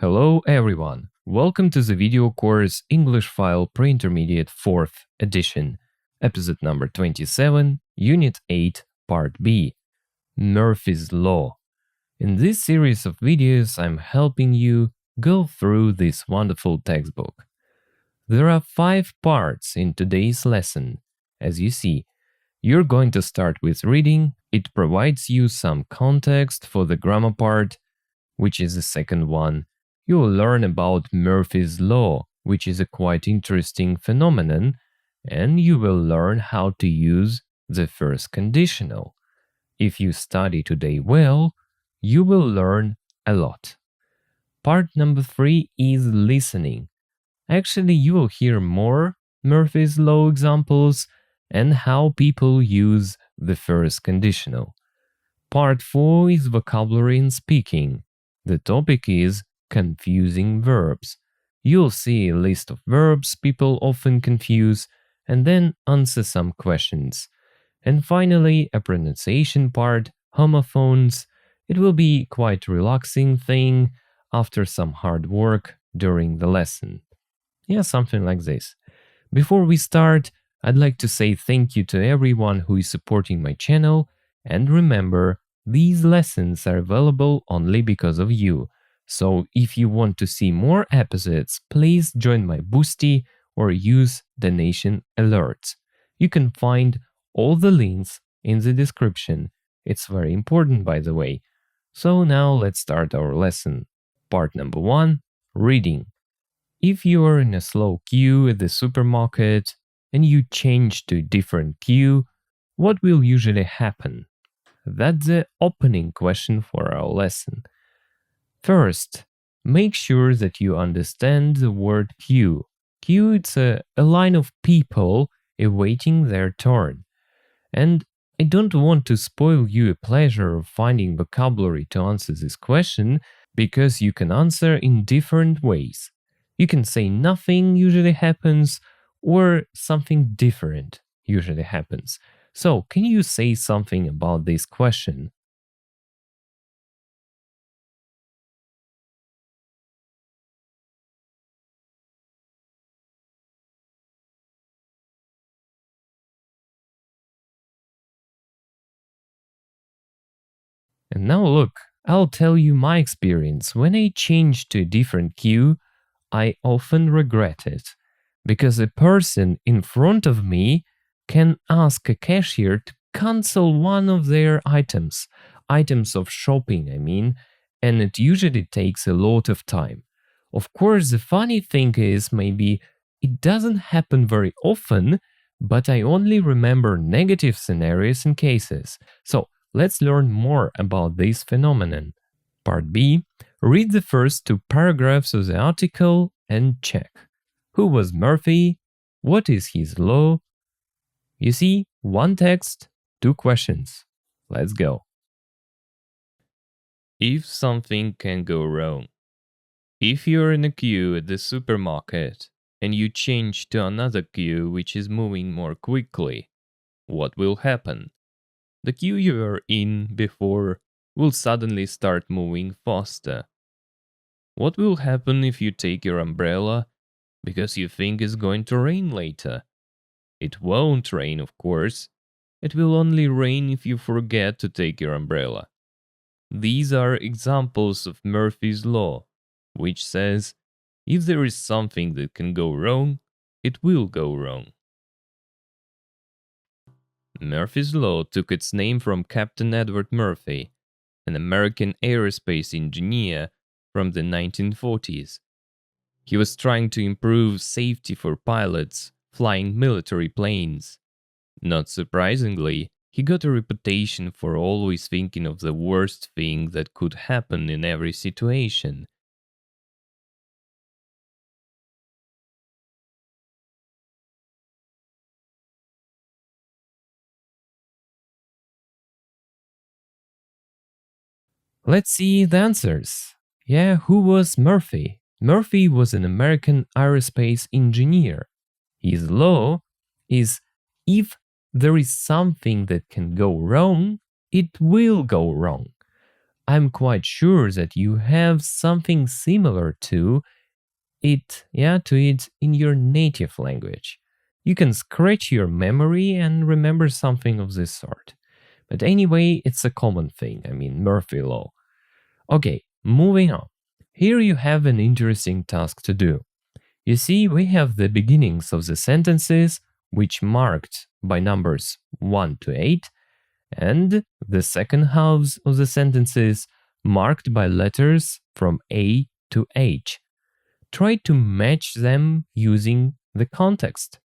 Hello everyone, welcome to the video course English File Pre-Intermediate 4th edition, episode number 27, Unit 8, Part B, Murphy's Law. In this series of videos, I'm helping you go through this wonderful textbook. There are 5 parts in today's lesson. As you see, you're going to start with reading. It provides you some context for the grammar part, which is the second one. You will learn about Murphy's Law, which is a quite interesting phenomenon, and you will learn how to use the first conditional. If you study today well, you will learn a lot. Part number 3 is listening. Actually, you will hear more Murphy's Law examples and how people use the first conditional. Part 4 is vocabulary and speaking. The topic is confusing verbs. You'll see a list of verbs people often confuse and then answer some questions. And finally, a pronunciation part, homophones. It will be quite relaxing thing after some hard work during the lesson. Yeah, something like this. Before we start, I'd like to say thank you to everyone who is supporting my channel, and remember, these lessons are available only because of you. So if you want to see more episodes, please join my Boosty or use donation alerts. You can find all the links in the description. It's very important, by the way. So now let's start our lesson. Part number 1, reading. If you are in a slow queue at the supermarket and you change to a different queue, what will usually happen? That's the opening question for our lesson. First, make sure that you understand the word queue. Queue is a line of people awaiting their turn. And I don't want to spoil you a pleasure of finding vocabulary to answer this question, because you can answer in different ways. You can say nothing usually happens, or something different usually happens. So, can you say something about this question? And now look, I'll tell you my experience. When I change to a different queue, I often regret it, because a person in front of me can ask a cashier to cancel one of their items of shopping, I mean, and it usually takes a lot of time. Of course, the funny thing is maybe it doesn't happen very often, but I only remember negative scenarios and cases. So let's learn more about this phenomenon. Part B, read the first 2 paragraphs of the article and check. Who was Murphy? What is his law? You see, 1 text, 2 questions. Let's go. If something can go wrong. If you're in a queue at the supermarket and you change to another queue which is moving more quickly, what will happen? The queue you were in before will suddenly start moving faster. What will happen if you take your umbrella because you think it's going to rain later? It won't rain, of course. It will only rain if you forget to take your umbrella. These are examples of Murphy's Law, which says, if there is something that can go wrong, it will go wrong. Murphy's Law took its name from Captain Edward Murphy, an American aerospace engineer from the 1940s. He was trying to improve safety for pilots flying military planes. Not surprisingly, he got a reputation for always thinking of the worst thing that could happen in every situation. Let's see the answers. Yeah, who was Murphy? Murphy was an American aerospace engineer. His law is, if there is something that can go wrong, it will go wrong. I'm quite sure that you have something similar to it, in your native language. You can scratch your memory and remember something of this sort. But anyway, it's a common thing. I mean, Murphy law. Okay, moving on. Here you have an interesting task to do. You see, we have the beginnings of the sentences, which marked by numbers 1 to 8, and the second halves of the sentences marked by letters from A to H. Try to match them using the context.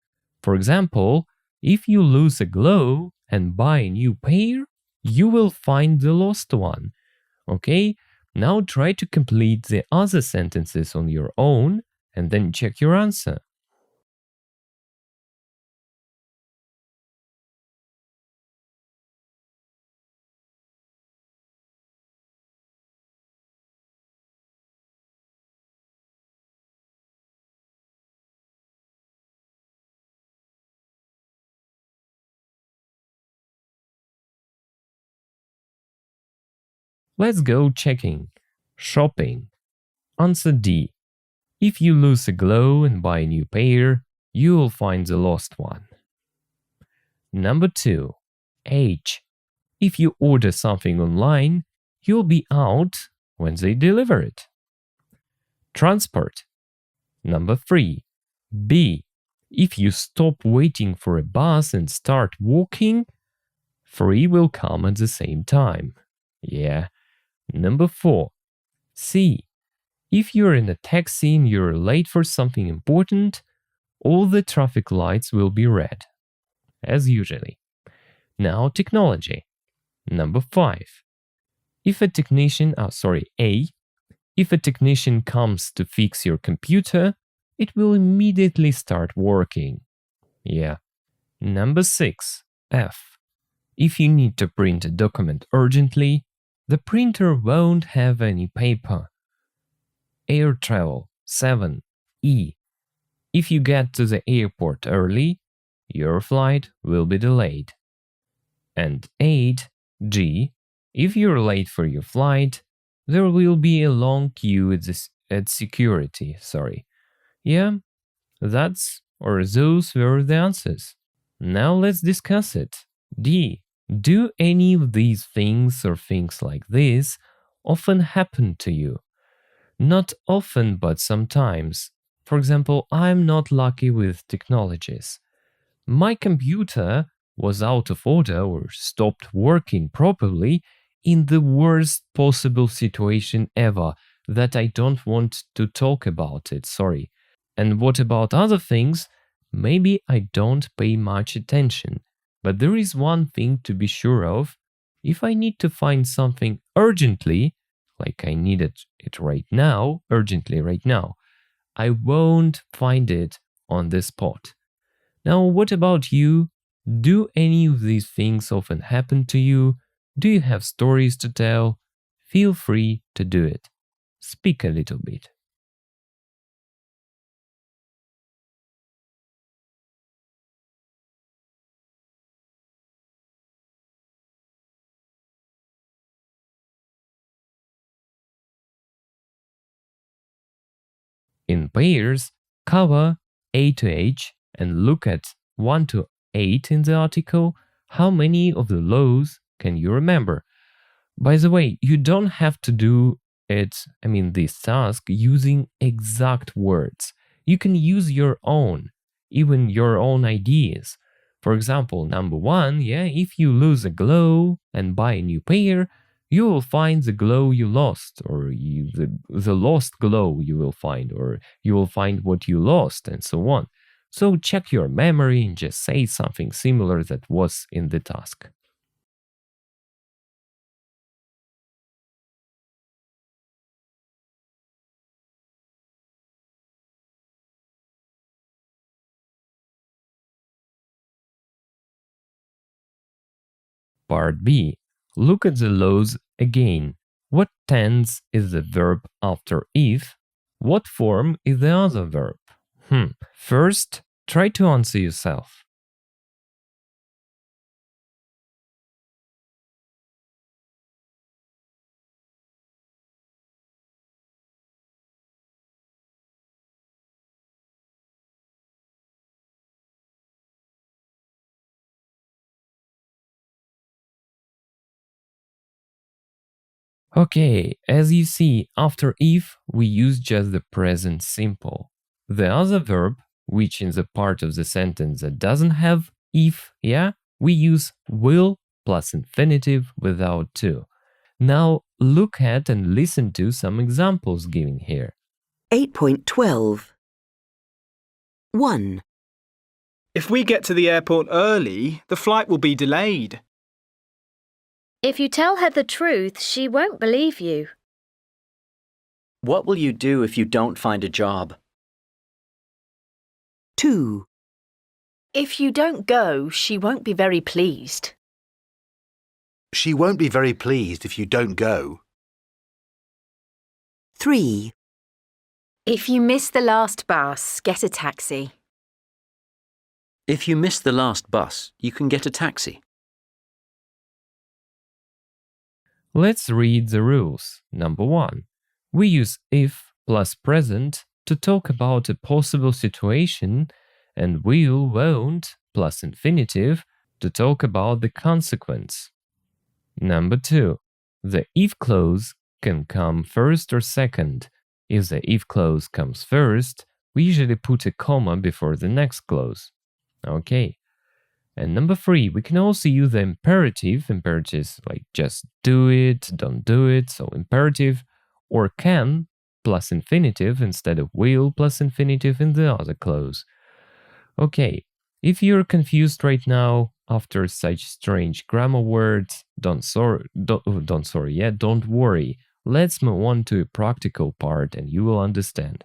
For example, if you lose a glove and buy a new pair, you will find the lost one. Okay? Now try to complete the other sentences on your own and then check your answer. Let's go checking. Shopping. Answer D. If you lose a glove and buy a new pair, you will find the lost one. Number 2. H. If you order something online, you'll be out when they deliver it. Transport. Number 3. B. If you stop waiting for a bus and start walking, 3 will come at the same time. Yeah. Number 4. C. If you're in a taxi and you're late for something important, all the traffic lights will be red, as usually. Now, technology. Number 5. If a technician, A. If a technician comes to fix your computer, it will immediately start working. Yeah. Number 6. F. If you need to print a document urgently, the printer won't have any paper. Air travel. 7. E. If you get to the airport early, your flight will be delayed. And 8. G. If you're late for your flight, there will be a long queue at security. Yeah, those were the answers. Now let's discuss it. D. Do any of these things or things like this often happen to you? Not often, but sometimes. For example, I'm not lucky with technologies. My computer was out of order or stopped working properly in the worst possible situation ever that I don't want to talk about it, sorry. And what about other things? Maybe I don't pay much attention. But there is one thing to be sure of. If I need to find something urgently, like I need it urgently right now, I won't find it on the spot. Now, what about you? Do any of these things often happen to you? Do you have stories to tell? Feel free to do it. Speak a little bit. In pairs, cover A to H and look at 1 to 8 in the article. How many of the laws can you remember? By the way, you don't have to do this task using exact words. You can use your own, even your own ideas. For example, number 1, if you lose a glove and buy a new pair, you will find the glove you lost, or the lost glove you will find, or you will find what you lost, and so on. So check your memory and just say something similar that was in the task. Part B. Look at the laws again. What tense is the verb after if? What form is the other verb? First, try to answer yourself. Okay, as you see, after if, we use just the present simple. The other verb, which is the part of the sentence that doesn't have if, yeah, we use will plus infinitive without to. Now look at and listen to some examples given here. 8.12. 1. If we get to the airport early, the flight will be delayed. If you tell her the truth, she won't believe you. What will you do if you don't find a job? 2. If you don't go, she won't be very pleased. She won't be very pleased if you don't go. 3. If you miss the last bus, get a taxi. If you miss the last bus, you can get a taxi. Let's read the rules. Number 1. We use if plus present to talk about a possible situation, and will, won't plus infinitive to talk about the consequence. Number 2. The if clause can come first or second. If the if clause comes first, we usually put a comma before the next clause. Okay. And number 3, we can also use the imperative. Imperatives like just do it, don't do it, so imperative, or can plus infinitive instead of will plus infinitive in the other clause. Okay, if you're confused right now after such strange grammar words, don't worry. Let's move on to a practical part and you will understand.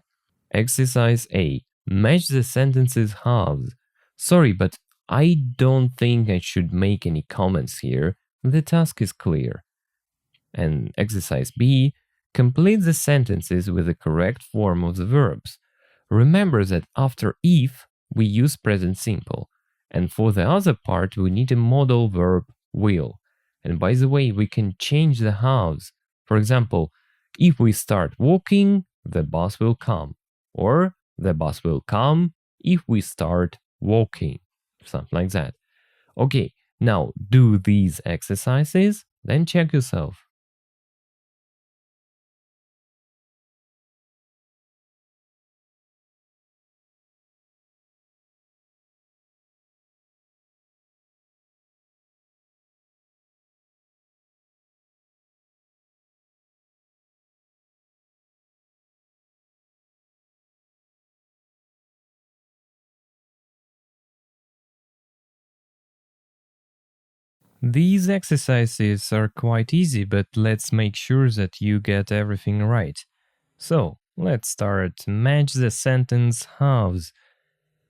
Exercise A. Match the sentences halves. Sorry, but I don't think I should make any comments here. The task is clear. And exercise B. Complete the sentences with the correct form of the verbs. Remember that after if, we use present simple. And for the other part, we need a modal verb will. And by the way, we can change the halves. For example, if we start walking, the bus will come. Or the bus will come if we start walking. Something like that. Okay, now do these exercises, then check yourself. These exercises are quite easy, but let's make sure that you get everything right. So, let's start. Match the sentence halves.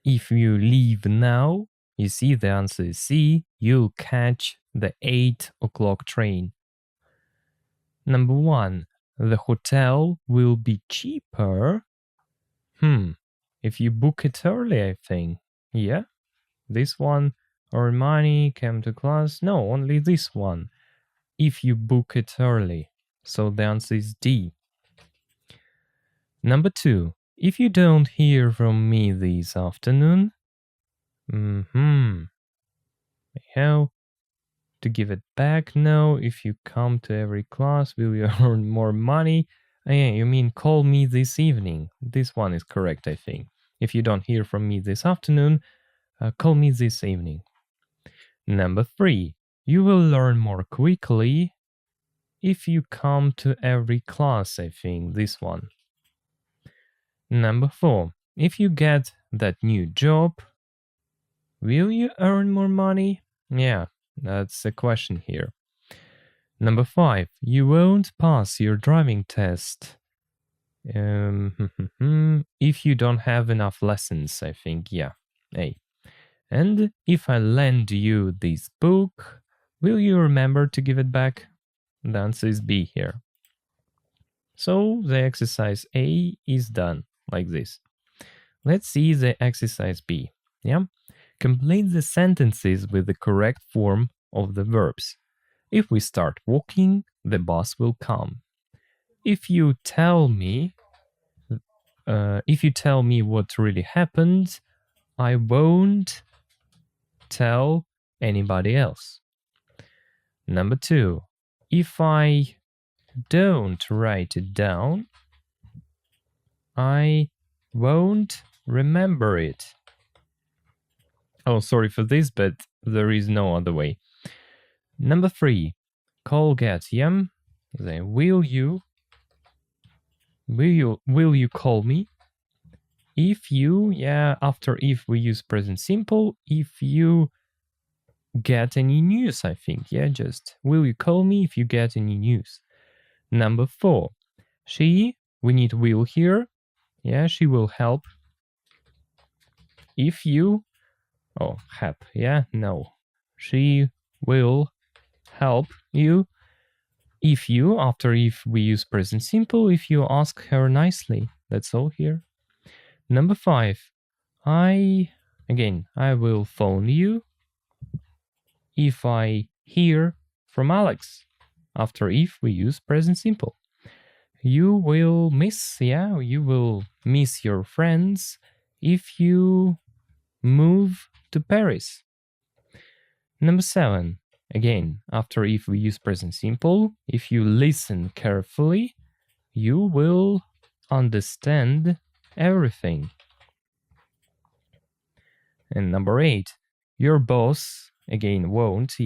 If you leave now, you see the answer is C, you'll catch the 8 o'clock train. Number 1. The hotel will be cheaper. If you book it early, I think. Yeah? This one. Or money came to class? No, only this one. If you book it early. So the answer is D. Number 2. If you don't hear from me this afternoon, how to give it back? No. If you come to every class, will you earn more money? Yeah, you mean call me this evening. This one is correct, I think. If you don't hear from me this afternoon, call me this evening. Number 3. You will learn more quickly if you come to every class, I think. This one. Number 4. If you get that new job, will you earn more money? Yeah, that's the question here. Number 5. You won't pass your driving test if you don't have enough lessons, I think. Yeah, A. And if I lend you this book, will you remember to give it back? The answer is B here. So the exercise A is done like this. Let's see the exercise B. Yeah? Complete the sentences with the correct form of the verbs. If we start walking, the bus will come. If you tell me what really happened, I won't tell anybody else. Number 2. If I don't write it down, I won't remember it. Oh, sorry for this, but there is no other way. Number 3. Call get yum. Then will you call me? If you, after if we use present simple, if you get any news, I think. Just will you call me if you get any news? Number 4. She, we need will here. She will help. If you, help. No. She will help you. If you, after if we use present simple, if you ask her nicely. That's all here. Number 5. I will phone you if I hear from Alex. After if we use present simple. You will miss your friends if you move to Paris. Number 7. Again, after if we use present simple, if you listen carefully, you will understand everything. And number 8, your boss, again, won't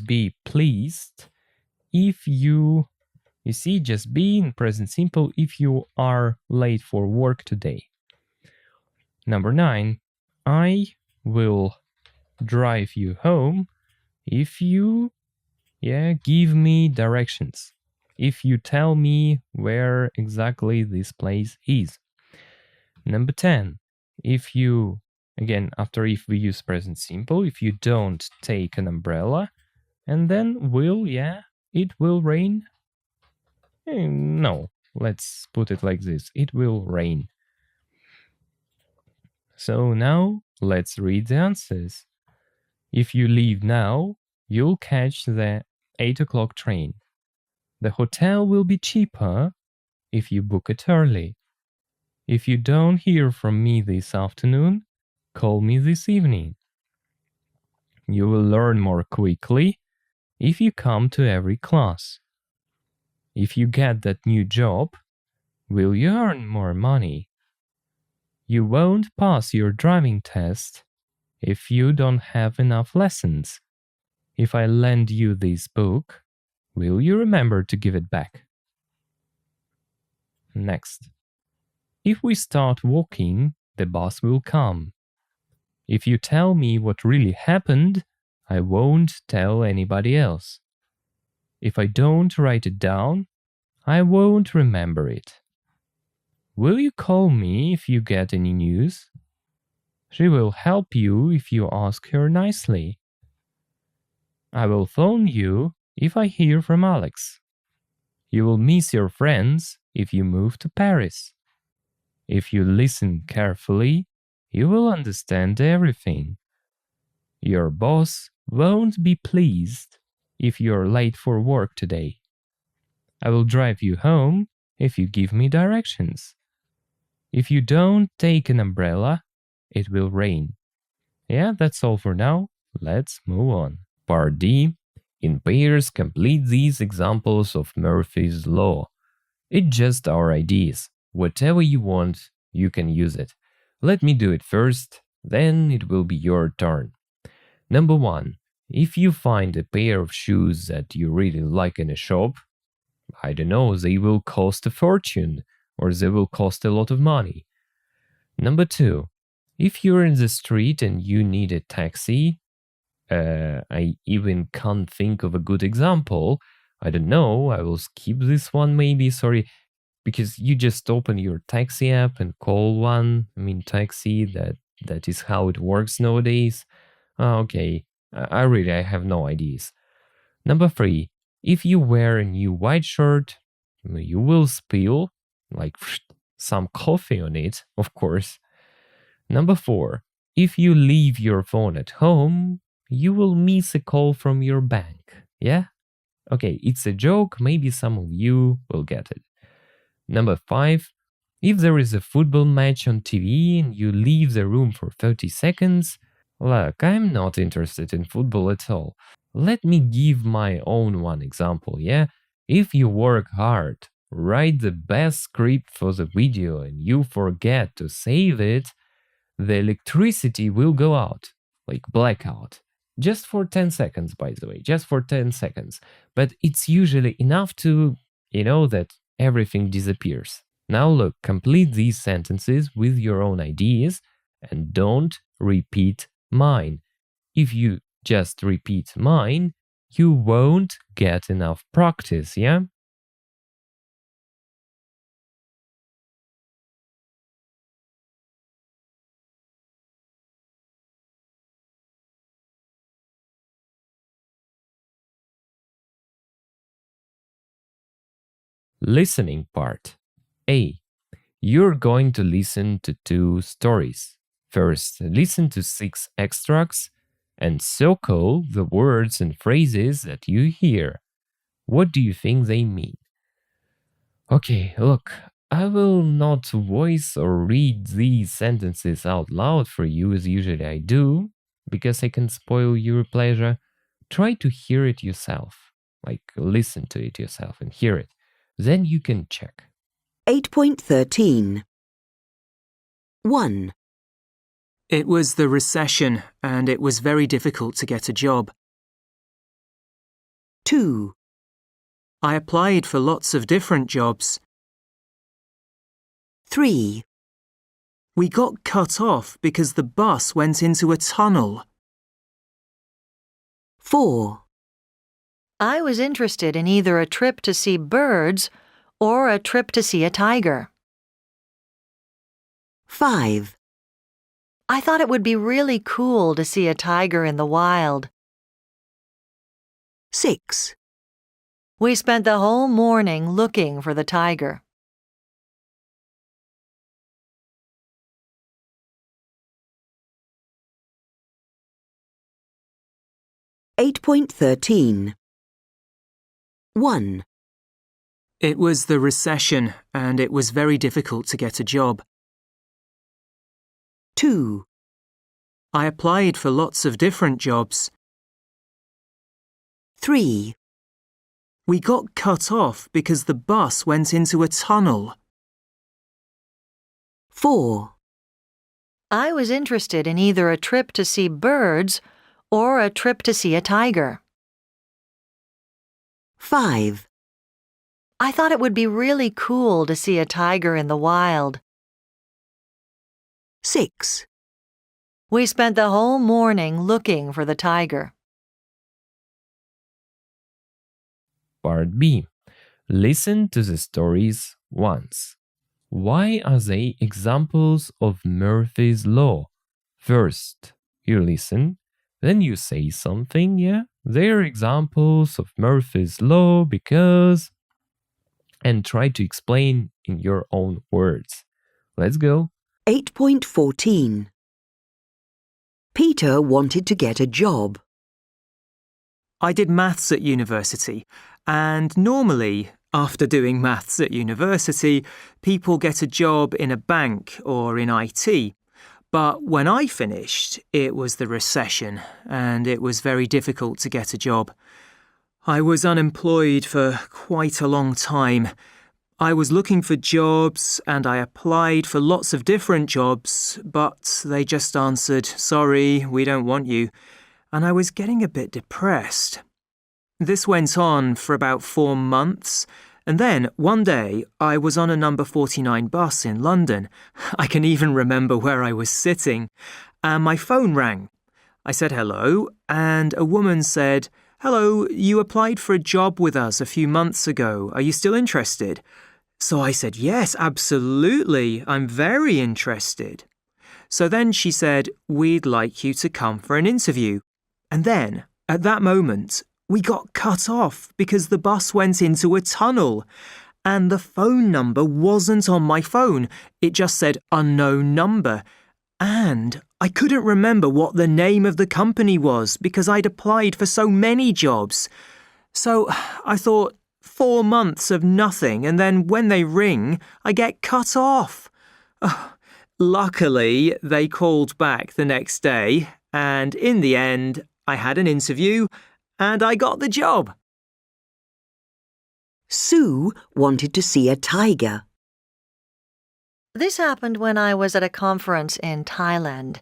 be pleased if you see, just be in present simple if you are late for work today. Number 9, I will drive you home if you give me directions. If you tell me where exactly this place is. Number 10, if you, again, after if we use present simple, if you don't take an umbrella, and then will, it will rain. No, let's put it like this. It will rain. So now let's read the answers. If you leave now, you'll catch the 8 o'clock train. The hotel will be cheaper if you book it early. If you don't hear from me this afternoon, call me this evening. You will learn more quickly if you come to every class. If you get that new job, will you earn more money? You won't pass your driving test if you don't have enough lessons. If I lend you this book, will you remember to give it back? Next. If we start walking, the bus will come. If you tell me what really happened, I won't tell anybody else. If I don't write it down, I won't remember it. Will you call me if you get any news? She will help you if you ask her nicely. I will phone you if I hear from Alex. You will miss your friends if you move to Paris. If you listen carefully, you will understand everything. Your boss won't be pleased if you're late for work today. I will drive you home if you give me directions. If you don't take an umbrella, it will rain. That's all for now. Let's move on. Part D. In pairs, complete these examples of Murphy's Law. It's just our ideas. Whatever you want, you can use it. Let me do it first, then it will be your turn. Number 1. If you find a pair of shoes that you really like in a shop, I don't know, they will cost a fortune, or they will cost a lot of money. Number 2. If you're in the street and you need a taxi, I even can't think of a good example. I don't know, I will skip this one maybe, sorry, because you just open your taxi app and call one. Taxi, that is how it works nowadays. Okay, I have no ideas. Number 3. If you wear a new white shirt, you will spill, some coffee on it, of course. Number 4. If you leave your phone at home, you will miss a call from your bank. Okay, it's a joke, maybe some of you will get it. Number 5. If there is a football match on TV and you leave the room for 30 seconds, look, I'm not interested in football at all. Let me give my own one example, If you work hard, write the best script for the video and you forget to save it, the electricity will go out, like blackout. Just for 10 seconds, by the way, just for 10 seconds. But it's usually enough to, that everything disappears. Now look, complete these sentences with your own ideas and don't repeat mine. If you just repeat mine, you won't get enough practice, yeah? Listening part. A. You're going to listen to 2 stories. First, listen to 6 extracts and circle the words and phrases that you hear. What do you think they mean? Okay, look, I will not voice or read these sentences out loud for you as usually I do, because I can spoil your pleasure. Try to hear it yourself, like listen to it yourself and hear it. Then you can check. 8.13. 1, It was the recession and it was very difficult to get a job. 2, I applied for lots of different jobs. 3, We got cut off because the bus went into a tunnel. 4, I was interested in either a trip to see birds or a trip to see a tiger. 5, I thought it would be really cool to see a tiger in the wild. 6, We spent the whole morning looking for the tiger. Eight 8.13. 1, It was the recession and it was very difficult to get a job. 2, I applied for lots of different jobs. 3, We got cut off because the bus went into a tunnel. 4, I was interested in either a trip to see birds or a trip to see a tiger. 5, I thought it would be really cool to see a tiger in the wild. 6, We spent the whole morning looking for the tiger. Part B. Listen to the stories once. Why are they examples of Murphy's Law? First, you listen, then you say something, yeah? They're examples of Murphy's Law because... and try to explain in your own words. Let's go. 8.14. Peter wanted to get a job. I did maths at university, and normally, after doing maths at university, people get a job in a bank or in IT. But when I finished, it was the recession, and it was very difficult to get a job. I was unemployed for quite a long time. I was looking for jobs and I applied for lots of different jobs, but they just answered, "Sorry, we don't want you." And I was getting a bit depressed. This went on for about 4 months, and then one day I was on a number 49 bus in London. I can even remember where I was sitting, and my phone rang. I said hello, and a woman said, "Hello, you applied for a job with us a few months ago. Are you still interested?" So I said, "Yes, absolutely. I'm very interested." So then she said, "We'd like you to come for an interview." And then, at that moment, we got cut off because the bus went into a tunnel. And the phone number wasn't on my phone. It just said unknown number. And I couldn't remember what the name of the company was because I'd applied for so many jobs. So I thought, 4 months of nothing, and then when they ring, I get cut off. Luckily, they called back the next day, and in the end, I had an interview, and I got the job. Sue wanted to see a tiger. This happened when I was at a conference in Thailand.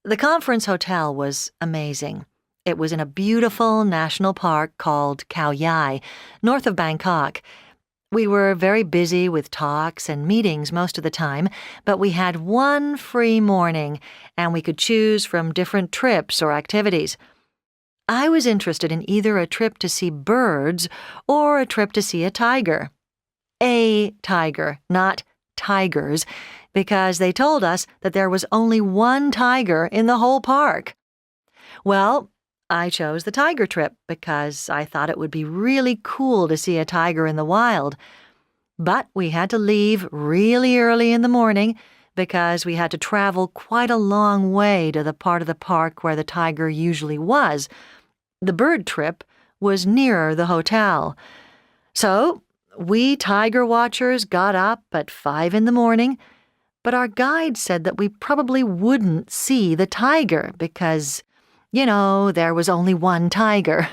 The conference hotel was amazing. It was in a beautiful national park called Khao Yai, north of Bangkok. We were very busy with talks and meetings most of the time, but we had one free morning, and we could choose from different trips or activities. I was interested in either a trip to see birds or a trip to see a tiger. A tiger, not tigers, because they told us that there was only one tiger in the whole park. Well, I chose the tiger trip because I thought it would be really cool to see a tiger in the wild. But we had to leave really early in the morning because we had to travel quite a long way to the part of the park where the tiger usually was. The bird trip was nearer the hotel. So we tiger watchers got up at 5 in the morning, but our guide said that we probably wouldn't see the tiger because, there was only one tiger.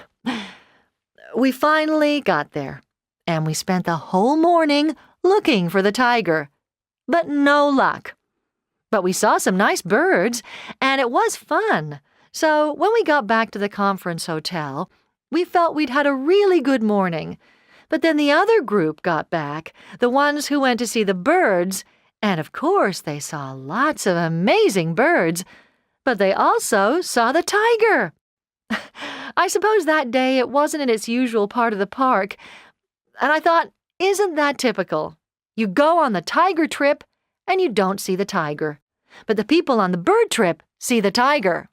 We finally got there, and we spent the whole morning looking for the tiger, but no luck. But we saw some nice birds, and it was fun. So when we got back to the conference hotel, we felt we'd had a really good morning. But then the other group got back, the ones who went to see the birds, and of course they saw lots of amazing birds, but they also saw the tiger. I suppose that day it wasn't in its usual part of the park, and I thought, isn't that typical? You go on the tiger trip, and you don't see the tiger. But the people on the bird trip see the tiger.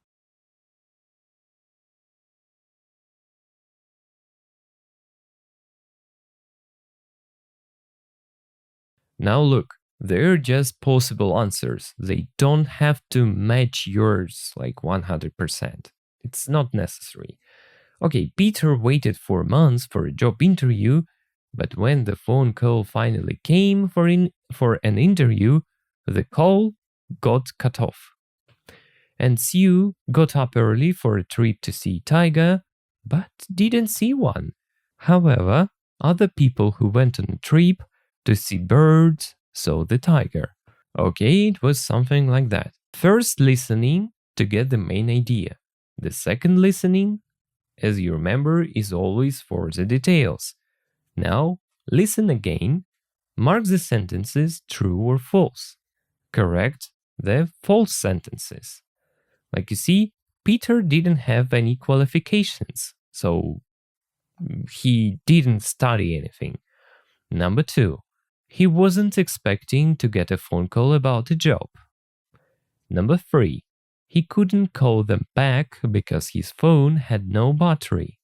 Now look, they're just possible answers. They don't have to match yours like 100%. It's not necessary. Okay, Peter waited for months for a job interview, but when the phone call finally came for an interview, the call got cut off. And Sue got up early for a trip to see tiger, but didn't see one. However, other people who went on a trip to see birds saw the tiger. Okay, it was something like that. First listening to get the main idea. The second listening, as you remember, is always for the details. Now, listen again. Mark the sentences true or false. Correct the false sentences. Like you see, Peter didn't have any qualifications, so he didn't study anything. Number 2, he wasn't expecting to get a phone call about a job. Number 3, he couldn't call them back because his phone had no battery.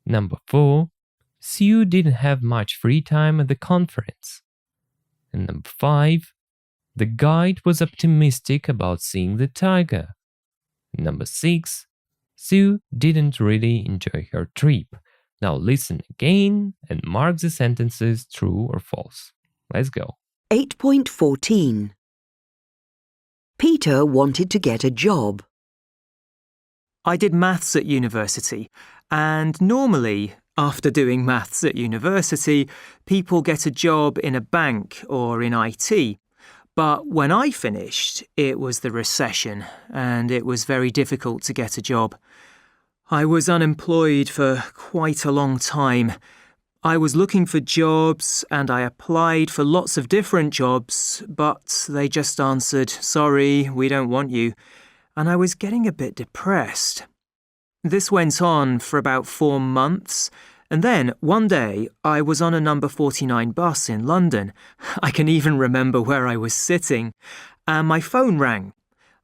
Number 4, Sue didn't have much free time at the conference. And number 5, the guide was optimistic about seeing the tiger. Number 6, Sue didn't really enjoy her trip. Now listen again and mark the sentences true or false. Let's go. 8.14. Peter wanted to get a job. I did maths at university, and normally, after doing maths at university, people get a job in a bank or in IT. But when I finished, it was the recession, and it was very difficult to get a job. I was unemployed for quite a long time. I was looking for jobs, and I applied for lots of different jobs, but they just answered, "Sorry, we don't want you," and I was getting a bit depressed. This went on for about 4 months, and then one day I was on a number 49 bus in London. I can even remember where I was sitting, and my phone rang.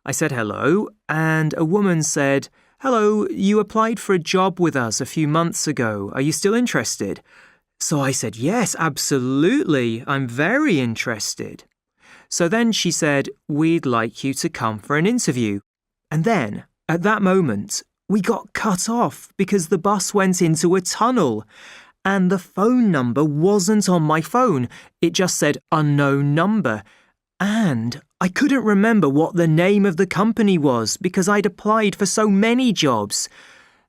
I said hello, and a woman said, "Hello, you applied for a job with us a few months ago. Are you still interested?" So I said, "Yes, absolutely. I'm very interested." So then she said, "We'd like you to come for an interview." And then, at that moment, we got cut off because the bus went into a tunnel. And the phone number wasn't on my phone. It just said unknown number. And I couldn't remember what the name of the company was because I'd applied for so many jobs.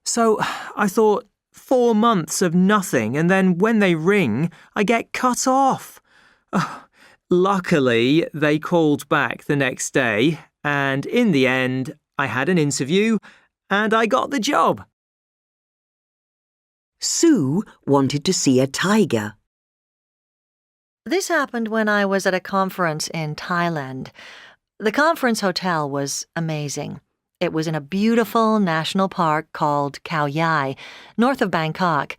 So I thought, 4 months of nothing, and then when they ring, I get cut off. Luckily, they called back the next day, and in the end, I had an interview and I got the job. Sue wanted to see a tiger. This happened when I was at a conference in Thailand. The conference hotel was amazing. It was in a beautiful national park called Khao Yai, north of Bangkok.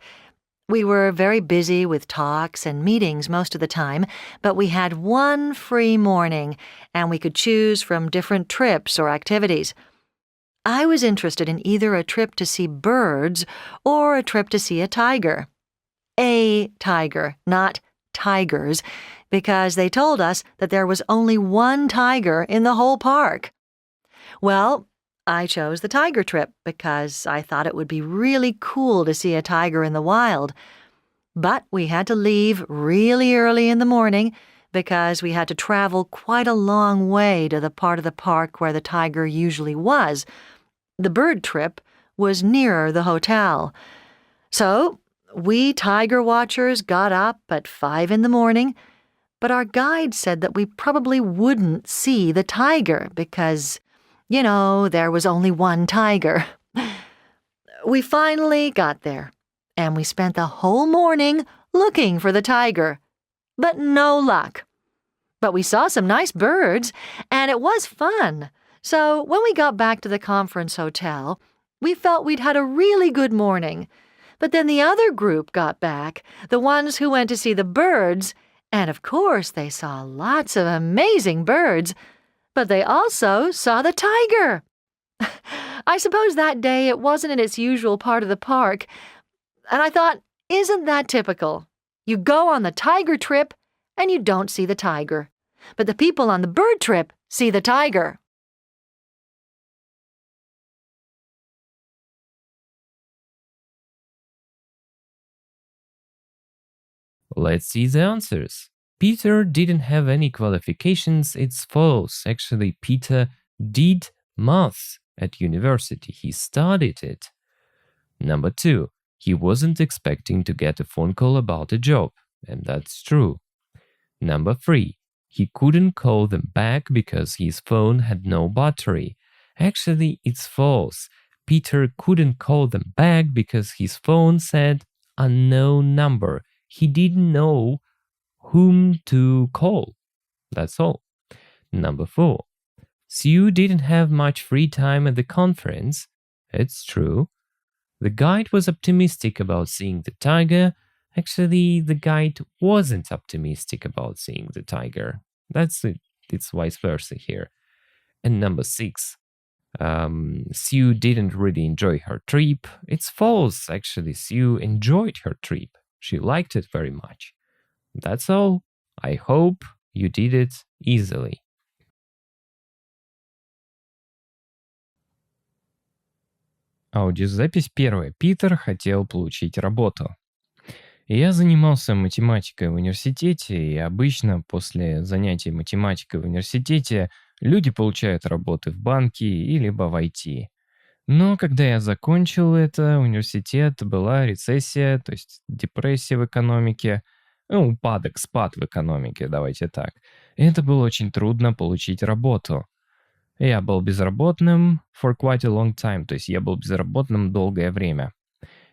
We were very busy with talks and meetings most of the time, but we had one free morning, and we could choose from different trips or activities. I was interested in either a trip to see birds or a trip to see a tiger. A tiger, not tigers, because they told us that there was only one tiger in the whole park. Well, I chose the tiger trip because I thought it would be really cool to see a tiger in the wild. But we had to leave really early in the morning because we had to travel quite a long way to the part of the park where the tiger usually was. The bird trip was nearer the hotel. So we tiger watchers got up at 5 in the morning, but our guide said that we probably wouldn't see the tiger because, there was only one tiger. We finally got there, and we spent the whole morning looking for the tiger, but no luck. But we saw some nice birds, and it was fun. So when we got back to the conference hotel, we felt we'd had a really good morning. But then the other group got back, the ones who went to see the birds, and of course they saw lots of amazing birds, but they also saw the tiger. I suppose that day it wasn't in its usual part of the park, and I thought, isn't that typical? You go on the tiger trip, and you don't see the tiger. But the people on the bird trip see the tiger. Let's see the answers. Peter didn't have any qualifications. It's false. Actually, Peter did math at university. He studied it. Number 2. He wasn't expecting to get a phone call about a job. And that's true. Number 3. He couldn't call them back because his phone had no battery. Actually, it's false. Peter couldn't call them back because his phone said unknown number. He didn't know whom to call. That's all. Number 4. Sue didn't have much free time at the conference. It's true. The guide was optimistic about seeing the tiger. Actually, the guide wasn't optimistic about seeing the tiger. That's it. It's vice versa here. And number 6. Sue didn't really enjoy her trip. It's false. Actually, Sue enjoyed her trip. She liked it very much. That's all. I hope you did it easily. Аудиозапись 1. Питер хотел получить работу. Я занимался математикой в университете, и обычно после занятий математикой в университете люди получают работы в банке и либо в IT. Но когда я закончил университет, была рецессия, то есть депрессия в экономике, спад в экономике, давайте так. И это было очень трудно получить работу. Я был безработным for quite a long time, то есть я был безработным долгое время.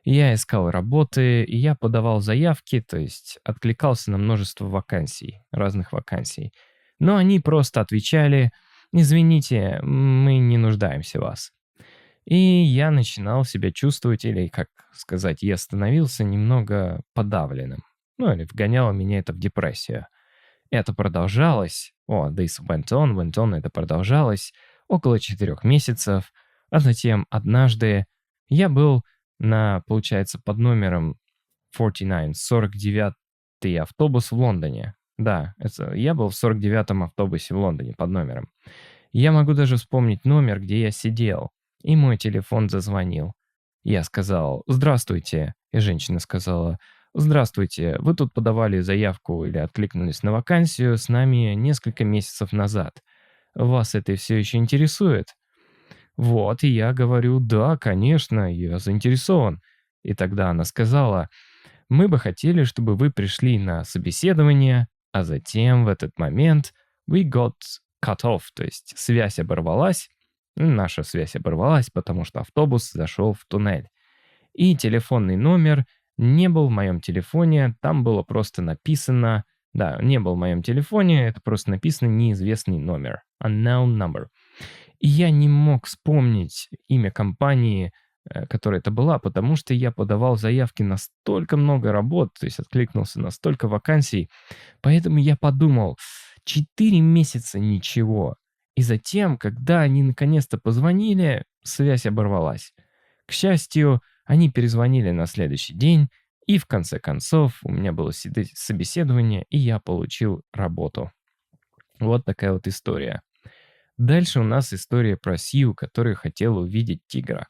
Я искал работы, и я подавал заявки, то есть откликался на множество вакансий, разных вакансий. Но они просто отвечали: «Извините, мы не нуждаемся в вас». И я начинал себя чувствовать, или, как сказать, я становился немного подавленным. Или вгоняло меня это в депрессию. Это продолжалось, this went on, это продолжалось около 4 месяцев, а затем однажды я был получается, под номером 49, автобус в Лондоне. Да, я был в 49-м автобусе в Лондоне под номером. Я могу даже вспомнить номер, где я сидел, и мой телефон зазвонил. Я сказал: «Здравствуйте», и женщина сказала: «Здравствуйте, вы тут подавали заявку или откликнулись на вакансию с нами несколько месяцев назад. Вас это все еще интересует?» И я говорю: «Да, конечно, я заинтересован». И тогда она сказала: «Мы бы хотели, чтобы вы пришли на собеседование», а затем в этот момент we got cut off, то есть связь оборвалась. Наша связь оборвалась, потому что автобус зашел в туннель. И телефонный номер не был в моем телефоне, там было просто написано... Да, не был в моем телефоне, это просто написано неизвестный номер, unknown number. И я не мог вспомнить имя компании, которая это была, потому что я подавал заявки на столько много работ, то есть откликнулся на столько вакансий, поэтому я подумал, 4 месяца ничего. И затем, когда они наконец-то позвонили, связь оборвалась. К счастью, они перезвонили на следующий день, и в конце концов у меня было собеседование, и я получил работу. Вот такая вот история. Дальше у нас история про Сью, которая хотела увидеть тигра.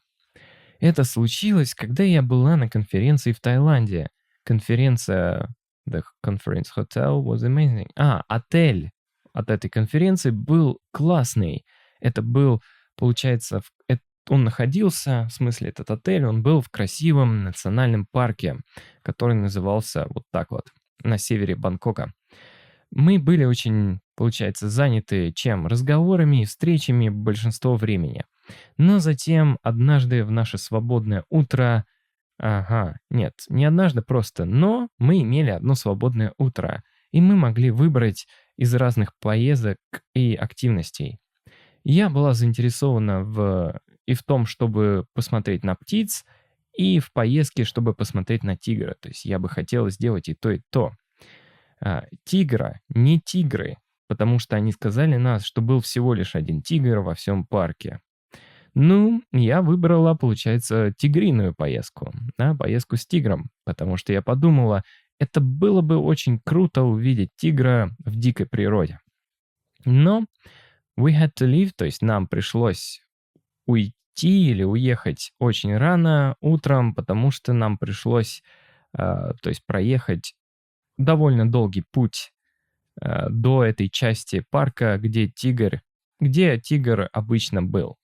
Это случилось, когда я была на конференции в Таиланде. Конференция... The conference hotel was amazing. Отель от этой конференции был классный. Это был, получается, он находился, в смысле этот отель, он был в красивом национальном парке, который назывался вот так вот, на севере Бангкока. Мы были очень, получается, заняты чем? Разговорами и встречами большинство времени. Но затем однажды в наше свободное утро... Нет, не однажды просто, но мы имели одно свободное утро, и мы могли выбрать из разных поездок и активностей. Я была заинтересована и в том, чтобы посмотреть на птиц, и в поездке, чтобы посмотреть на тигра. То есть я бы хотела сделать и то, и то. Тигра, не тигры, потому что они сказали нас, что был всего лишь один тигр во всем парке. Ну, я выбрала, получается, тигриную поездку, поездку с тигром, потому что я подумала, это было бы очень круто увидеть тигра в дикой природе. Но we had to leave, то есть нам пришлось уйти или уехать очень рано утром, потому что нам пришлось, то есть проехать довольно долгий путь до этой части парка, где тигр обычно был.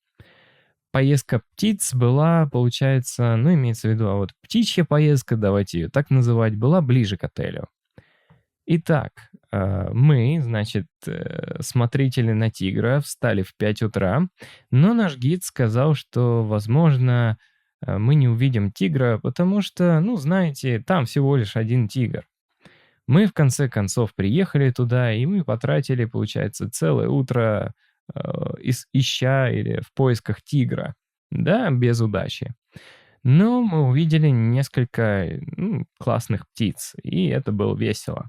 Поездка птиц была, получается, имеется в виду, а вот птичья поездка, давайте ее так называть, была ближе к отелю. Итак, мы, значит, смотрители на тигра, встали в 5 утра, но наш гид сказал, что, возможно, мы не увидим тигра, потому что, знаете, там всего лишь один тигр. Мы, в конце концов, приехали туда, и мы потратили, получается, целое утро ища или в поисках тигра. Да, без удачи. Но мы увидели несколько классных птиц, и это было весело.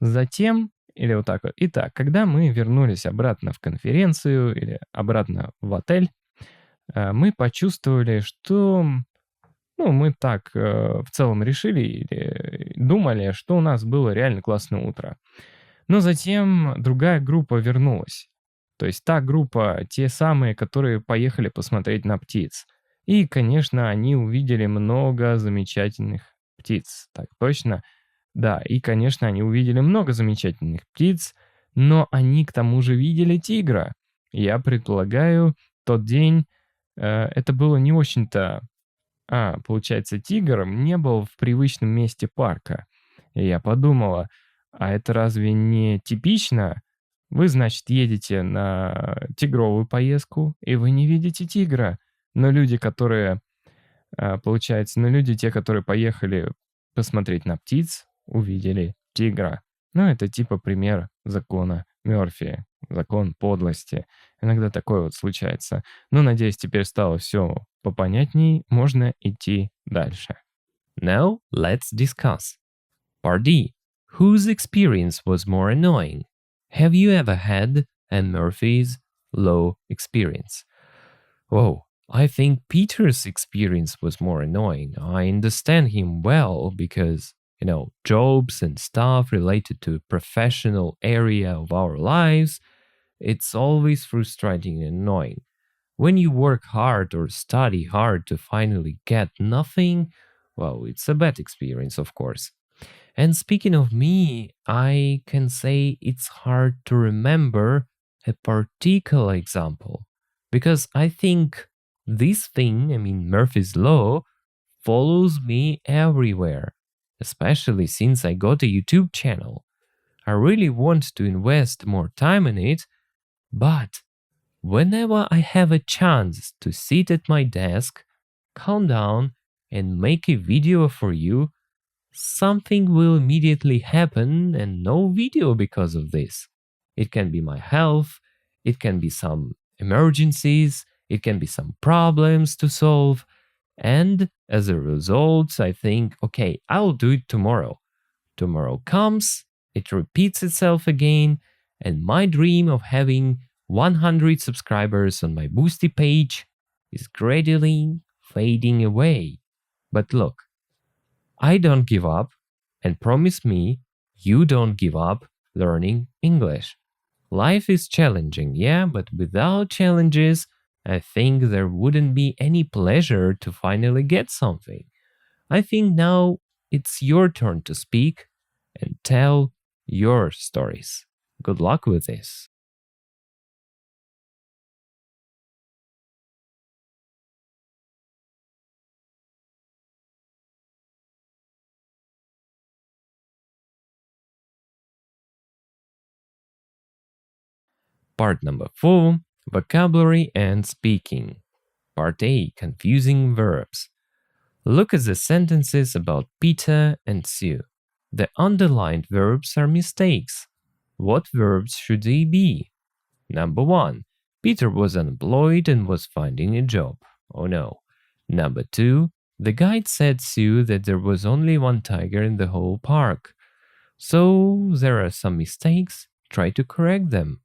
Затем, или вот так вот. Итак, когда мы вернулись обратно в конференцию или обратно в отель, мы почувствовали, что мы так в целом решили или думали, что у нас было реально классное утро. Но затем другая группа вернулась. То есть та группа, те самые, которые поехали посмотреть на птиц. И, конечно, они увидели много замечательных птиц. Так точно? Да, и, конечно, они увидели много замечательных птиц, но они к тому же видели тигра. Я предполагаю, тот день это было не очень-то... получается, тигр не был в привычном месте парка. И я подумала, а это разве не типично? Вы, значит, едете на тигровую поездку, и вы не видите тигра. Но люди, те, которые поехали посмотреть на птиц, увидели тигра. Это типа пример закона Мёрфи, закон подлости. Иногда такое вот случается. Но, надеюсь, теперь стало все попонятней, можно идти дальше. Now, let's discuss. Part D. Whose experience was more annoying? Have you ever had a Murphy's Law experience? Oh, I think Peter's experience was more annoying. I understand him well because, jobs and stuff related to professional area of our lives, it's always frustrating and annoying. When you work hard or study hard to finally get nothing, well, it's a bad experience, of course. And speaking of me, I can say it's hard to remember a particular example because I think this thing, Murphy's Law, follows me everywhere, especially since I got a YouTube channel. I really want to invest more time in it, but whenever I have a chance to sit at my desk, calm down, and make a video for you, something will immediately happen and no video because of this. It can be my health, it can be some emergencies, it can be some problems to solve, and as a result, I think, okay, I'll do it tomorrow. Tomorrow comes, it repeats itself again, and my dream of having 100 subscribers on my Boosty page is gradually fading away. But look, I don't give up, and promise me you don't give up learning English. Life is challenging, yeah, but without challenges, I think there wouldn't be any pleasure to finally get something. I think now it's your turn to speak and tell your stories. Good luck with this. Part number 4, vocabulary and speaking. Part A, confusing verbs. Look at the sentences about Peter and Sue. The underlined verbs are mistakes. What verbs should they be? Number 1, Peter was unemployed and was finding a job. Oh no. Number 2, the guide said Sue that there was only one tiger in the whole park. So there are some mistakes. Try to correct them.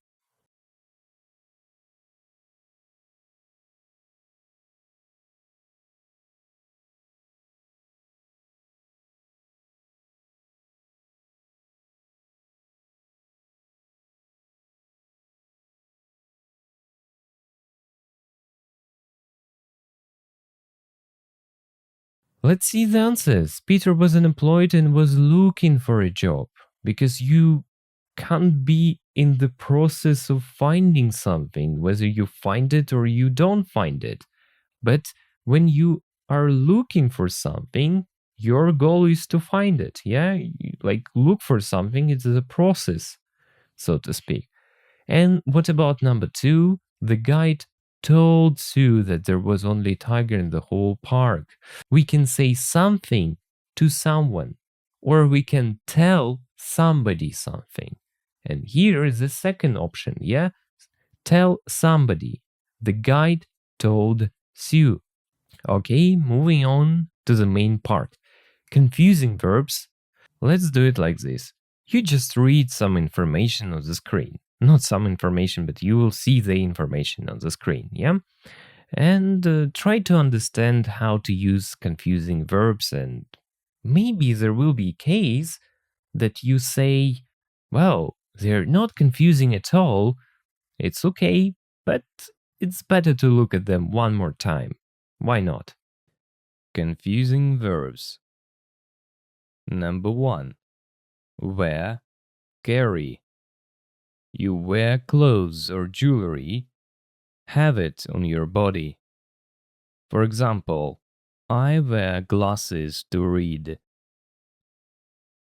Let's see the answers. Peter was unemployed and was looking for a job, because you can't be in the process of finding something, whether you find it or you don't find it. But when you are looking for something, your goal is to find it. Yeah, like look for something, it's a process, so to speak. And what about number 2? The guide told Sue that there was only a tiger in the whole park. We can say something to someone, or we can tell somebody something. And here is the second option, yeah? Tell somebody. The guide told Sue. Okay, moving on to the main part. Confusing verbs. Let's do it like this. You just read some information on the screen. Not some information, but you will see the information on the screen, yeah? And try to understand how to use confusing verbs, and maybe there will be a case that you say, well, they're not confusing at all. It's okay, but it's better to look at them one more time. Why not? Confusing verbs. Number 1. Wear, carry. You wear clothes or jewelry, have it on your body. For example, I wear glasses to read.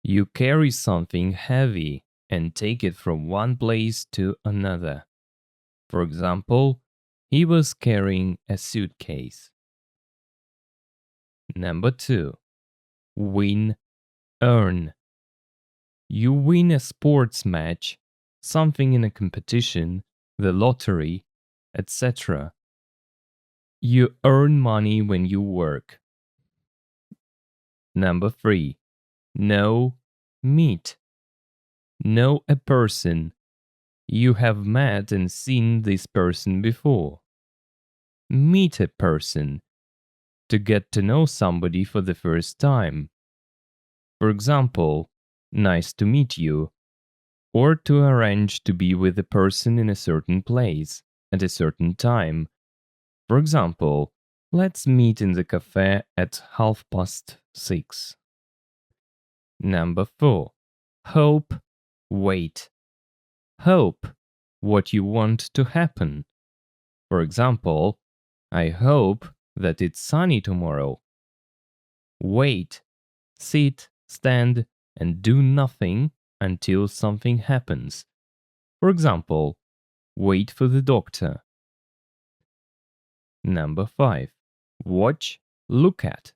You carry something heavy and take it from one place to another. For example, he was carrying a suitcase. Number 2. Win, earn. You win a sports match, something in a competition, the lottery, etc. You earn money when you work. Number 3. Know, meet. Know a person. You have met and seen this person before. Meet a person. To get to know somebody for the first time. For example, nice to meet you. Or to arrange to be with a person in a certain place, at a certain time. For example, let's meet in the cafe at 6:30. Number 4. Hope, wait. Hope what you want to happen. For example, I hope that it's sunny tomorrow. wait, sit, stand, and do nothing until something happens. For example, wait for the doctor. Number 5. Watch, look at.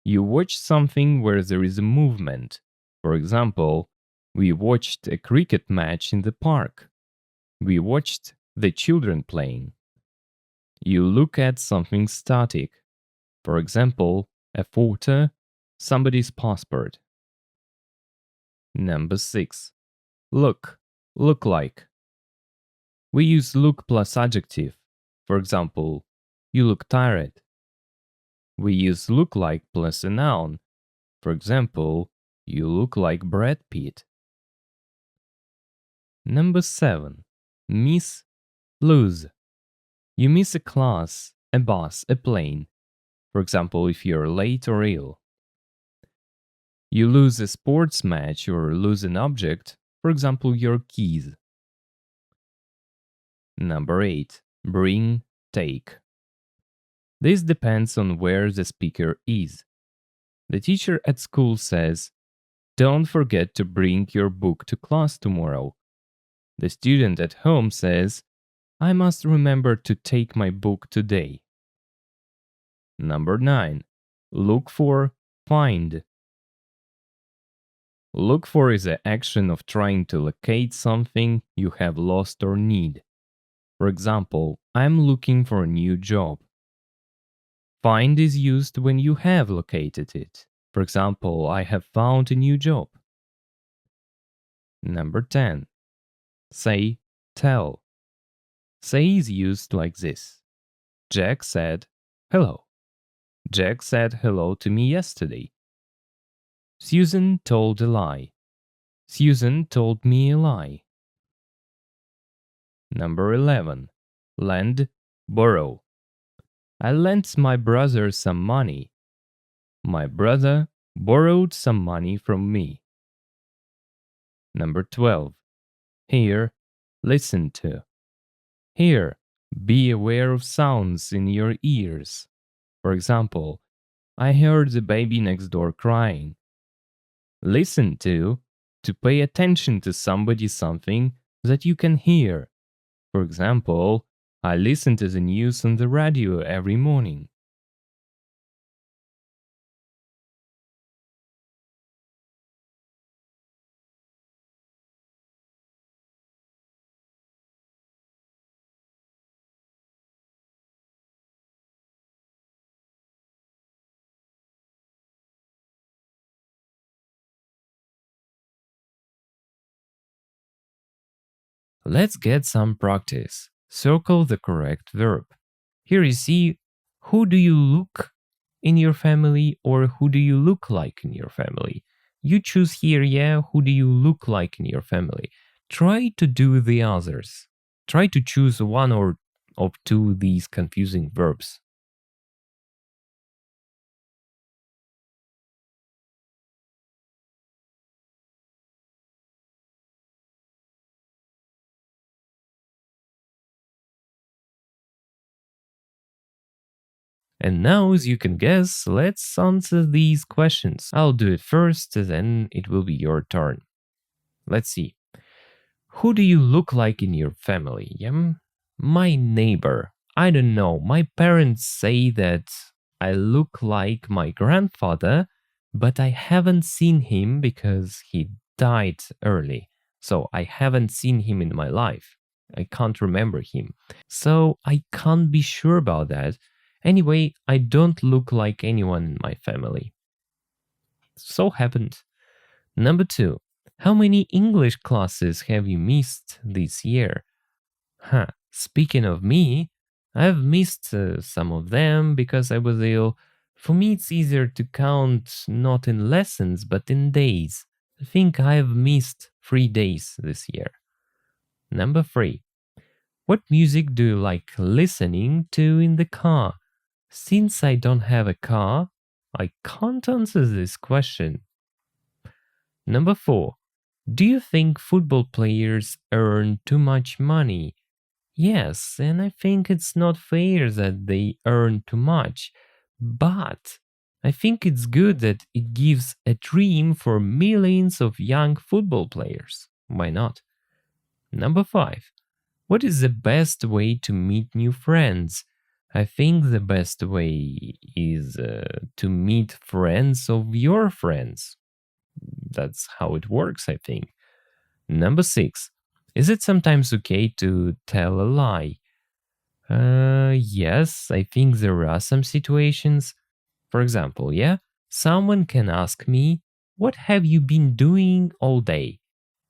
You watch something where there is a movement. For example, we watched a cricket match in the park. We watched the children playing. You look at something static. For example, a photo, somebody's passport. Number 6. Look, look like. We use look plus adjective. For example, you look tired. We use look like plus a noun. For example, you look like Brad Pitt. Number 7. Miss, lose. You miss a class, a bus, a plane. For example, if you're late or ill. You lose a sports match or lose an object. For example, your keys. Number 8. Bring, take. This depends on where the speaker is. The teacher at school says, "Don't forget to bring your book to class tomorrow." The student at home says, "I must remember to take my book today." Number 9. Look for, find. Look for is the action of trying to locate something you have lost or need. For example, I'm looking for a new job. Find is used when you have located it. For example, I have found a new job. Number 10. Say, tell. Say is used like this. Jack said, hello. Jack said hello to me yesterday. Susan told a lie. Susan told me a lie. Number 11. Lend, borrow. I lent my brother some money. My brother borrowed some money from me. Number 12. Hear, listen to. Hear, be aware of sounds in your ears. For example, I heard the baby next door crying. Listen to pay attention to somebody, something that you can hear. For example, I listen to the news on the radio every morning. Let's get some practice. Circle the correct verb. Here you see, who do you look in your family or who do you look like in your family? You choose here, yeah, who do you look like in your family? Try to do the others. Try to choose one or of two of these confusing verbs. And now, as you can guess, let's answer these questions. I'll do it first, then it will be your turn. Let's see. Who do you look like in your family? My neighbor. I don't know. My parents say that I look like my grandfather, but I haven't seen him because he died early. So I haven't seen him in my life. I can't remember him. So I can't be sure about that. Anyway, I don't look like anyone in my family. So happened. Number 2. How many English classes have you missed this year? Speaking of me, I've missed some of them because I was ill. For me, it's easier to count not in lessons, but in days. I think I've missed 3 days this year. Number 3. What music do you like listening to in the car? Since I don't have a car, I can't answer this question. Number 4. Do you think football players earn too much money? Yes, and I think it's not fair that they earn too much. But I think it's good that it gives a dream for millions of young football players. Why not? Number 5. What is the best way to meet new friends? I think the best way is to meet friends of your friends. That's how it works, I think. Number 6. Is it sometimes okay to tell a lie? Yes, I think there are some situations. For example, someone can ask me, "What have you been doing all day?"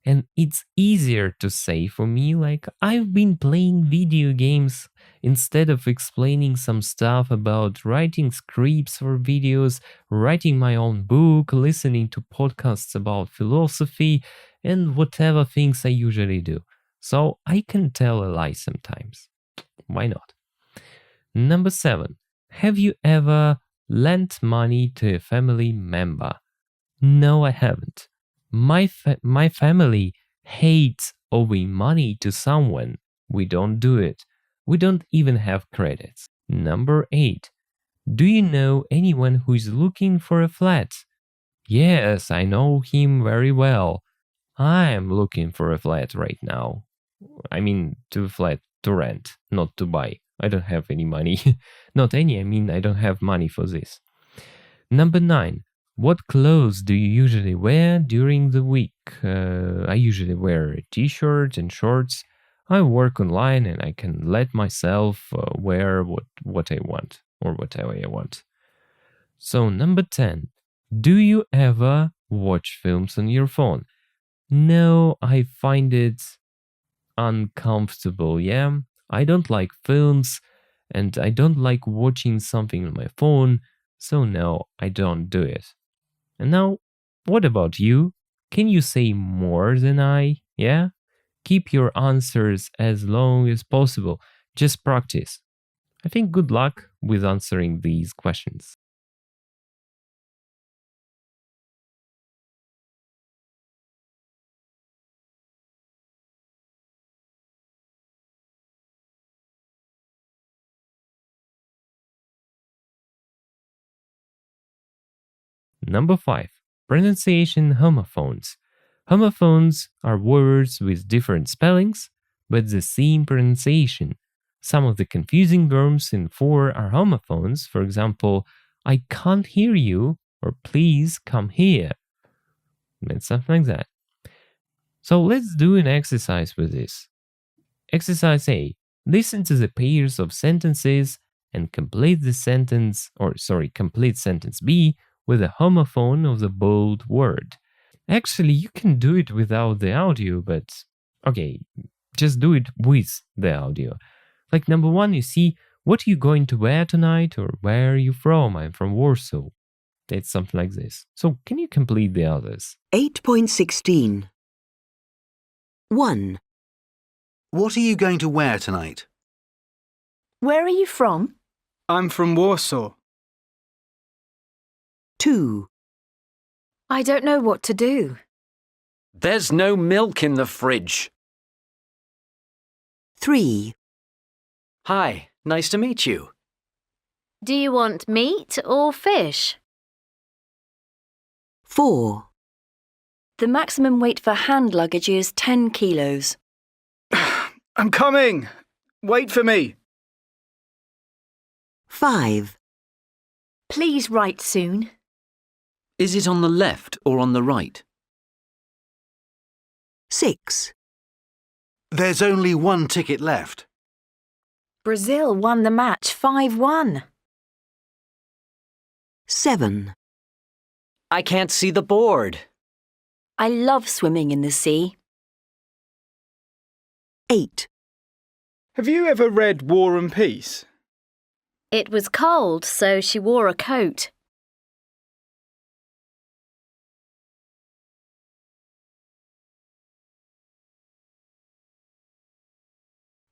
And it's easier to say for me, like, "I've been playing video games," instead of explaining some stuff about writing scripts for videos, writing my own book, listening to podcasts about philosophy, and whatever things I usually do. So I can tell a lie sometimes. Why not? Number 7. Have you ever lent money to a family member? No, I haven't. My family hates owing money to someone. We don't do it. We don't even have credits. Number 8. Do you know anyone who is looking for a flat? Yes, I know him very well. I am looking for a flat right now. I mean, to flat to rent, not to buy. I don't have any money. Not any, I mean, I don't have money for this. Number 9. What clothes do you usually wear during the week? I usually wear a t-shirt and shorts. I work online and I can let myself wear what I want or whatever I want. So number 10. Do you ever watch films on your phone? No, I find it uncomfortable, I don't like films and I don't like watching something on my phone, so no, I don't do it. And now, what about you? Can you say more than I? Yeah? Keep your answers as long as possible. Just practice. I think good luck with answering these questions. Number 5. Pronunciation homophones. Homophones are words with different spellings, but the same pronunciation. Some of the confusing verbs in 4 are homophones. For example, I can't hear you, or please come here. And something like that. So let's do an exercise with this. Exercise A. Listen to the pairs of sentences and complete sentence B with a homophone of the bold word. Actually, you can do it without the audio, but okay, just do it with the audio. Like number 1, you see, what are you going to wear tonight, or where are you from? I'm from Warsaw. It's something like this. So can you complete the others? 8.16. 1, What are you going to wear tonight? Where are you from? I'm from Warsaw. 2, I don't know what to do. There's no milk in the fridge. 3, Hi, nice to meet you. Do you want meat or fish? 4, The maximum weight for hand luggage is 10 kilos. I'm coming! Wait for me! 5, Please write soon. Is it on the left or on the right? 6, There's only one ticket left. Brazil won the match 5-1. 7, I can't see the board. I love swimming in the sea. 8, Have you ever read War and Peace? It was cold, so she wore a coat.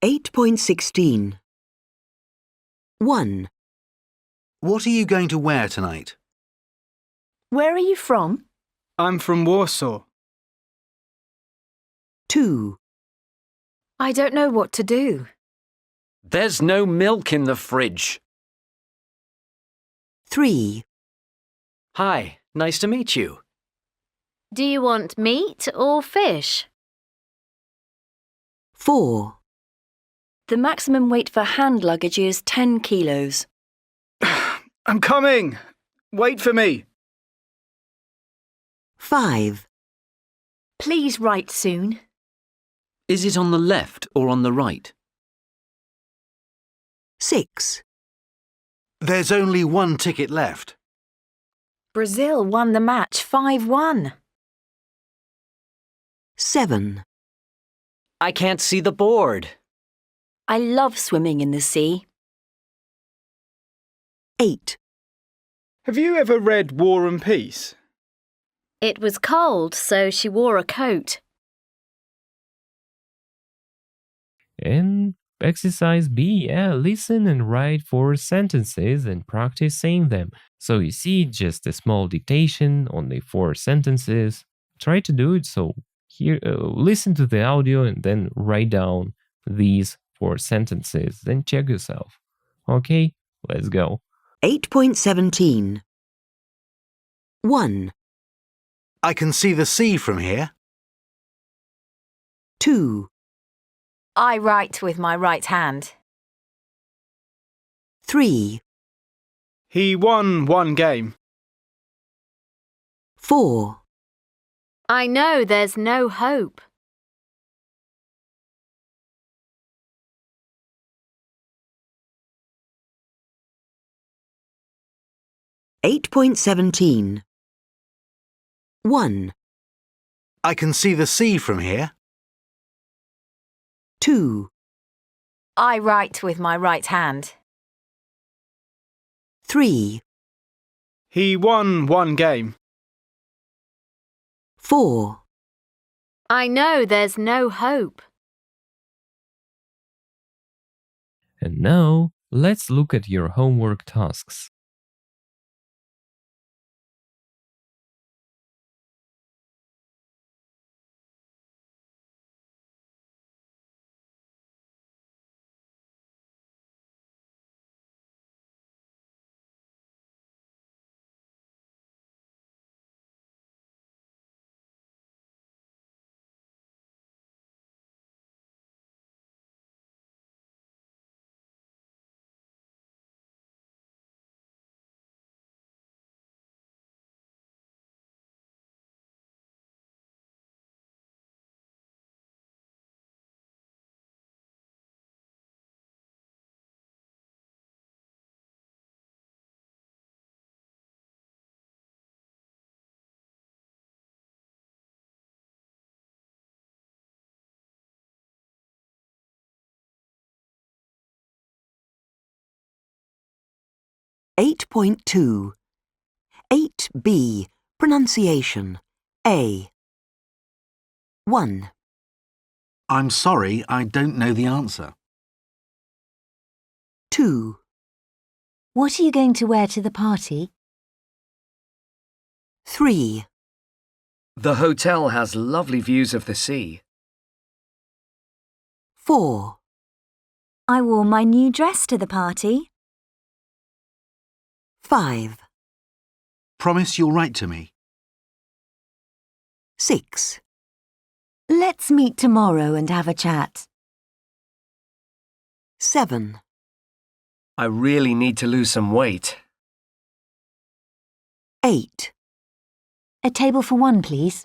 Eight 8.16. 1, What are you going to wear tonight? Where are you from? I'm from Warsaw. 2, I don't know what to do. There's no milk in the fridge. 3, Hi, nice to meet you. Do you want meat or fish? 4, The maximum weight for hand luggage is 10 kilos. I'm coming! Wait for me! 5, Please write soon. Is it on the left or on the right? 6, There's only one ticket left. Brazil won the match 5-1. 7, I can't see the board. I love swimming in the sea. 8, Have you ever read War and Peace? It was cold, so she wore a coat. And exercise B, listen and write 4 sentences and practice saying them. So you see, just a small dictation, only 4 sentences. Try to do it, so here, listen to the audio and then write down these 4 sentences. Then check yourself. Okay, let's go. 8.17. 1, I can see the sea from here. 2, I write with my right hand. 3, He won one game. 4, I know there's no hope. 8.17. 1, I can see the sea from here. 2, I write with my right hand. 3, He won one game. 4, I know there's no hope. And now, let's look at your homework tasks. Eight 8.2. 8b. Pronunciation. A. 1, I'm sorry, I don't know the answer. 2, What are you going to wear to the party? 3, The hotel has lovely views of the sea. 4, I wore my new dress to the party. 5, Promise you'll write to me. 6, Let's meet tomorrow and have a chat. 7, I really need to lose some weight. 8, A table for one, please.